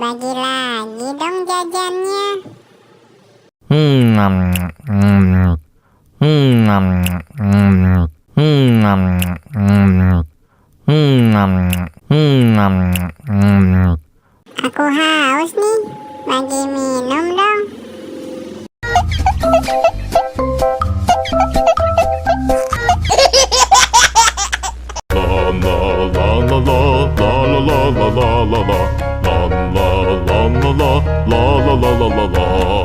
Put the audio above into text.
Bagi lagi dong jajannya. Aku haus nih, bagi minum dong. La la la la la la la la la la la la la la la la.